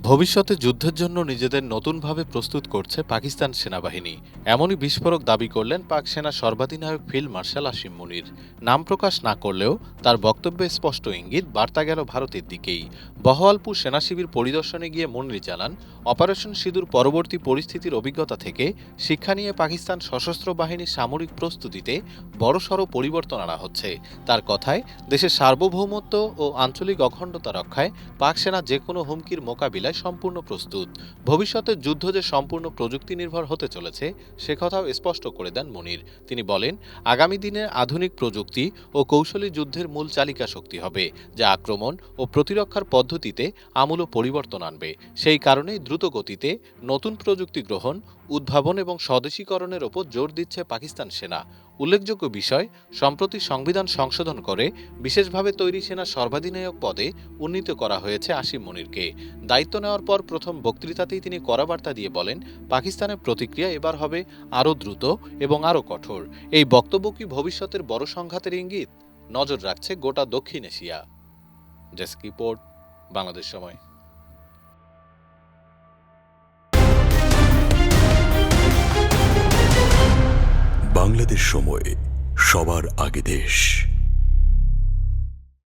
ভবিষ্যতে যুদ্ধের জন্য নিজেদের নতুনভাবে প্রস্তুত করছে পাকিস্তান সেনাবাহিনী। এমনই বিস্ফোরক দাবি করলেন পাক সেনা সর্বাধিনায়ক ফিল্ড মার্শাল আসিম মুনির। নাম প্রকাশ না করলেও তার বক্তব্যে স্পষ্ট ইঙ্গিত, বার্তা গেল ভারতের দিকেই। বহওয়ালপুর সেনা শিবির পরিদর্শনে গিয়ে মুনির জানান, অপারেশন সিঁদুর পরবর্তী পরিস্থিতির অভিজ্ঞতা থেকে শিক্ষা নিয়ে পাকিস্তান সশস্ত্র বাহিনীর সামরিক প্রস্তুতিতে বড়সড় পরিবর্তন আনা হচ্ছে। তার কথায়, দেশের সার্বভৌমত্ব ও আঞ্চলিক অখণ্ডতা রক্ষায় পাক সেনা যে কোনো হুমকির মোকাবিলায় সম্পূর্ণ প্রস্তুত। ভবিষ্যতের যুদ্ধ যে সম্পূর্ণ প্রযুক্তি নির্ভর হতে চলেছে সে কথাও স্পষ্ট করে দেন মুনির। তিনি বলেন, আগামী দিনে আধুনিক প্রযুক্তি ও কৌশলী যুদ্ধের মূল চালিকা শক্তি হবে, যা আক্রমণ ও প্রতিরক্ষার পদ্ধতিতে আমূল পরিবর্তন আনবে। সেই কারণেই দ্রুত গতিতে নতুন প্রযুক্তি গ্রহণ, উদ্ভাবন এবং স্বদেশীকরণের ওপর জোর দিচ্ছে পাকিস্তান সেনা। উল্লেখযোগ্য বিষয়, সম্প্রতি সংবিধান সংশোধন করে বিশেষভাবে তৈরি সেনা সর্বাধিনায়ক পদে উন্নীত করা হয়েছে আসিম মুনিরকে। দায়িত্ব নেওয়ার পর প্রথম বক্তৃতাতেই তিনি কড়া বার্তা দিয়ে বলেন, পাকিস্তানের প্রতিক্রিয়া এবার হবে আরও দ্রুত এবং আরও কঠোর। এই বক্তব্য কি ভবিষ্যতের বড় সংঘাতের ইঙ্গিত? নজর রাখছে গোটা দক্ষিণ এশিয়া। ডেস্ক রিপোর্ট, বাংলাদেশ সময়। বাংলাদেশ সময়, সবার আগে দেশ।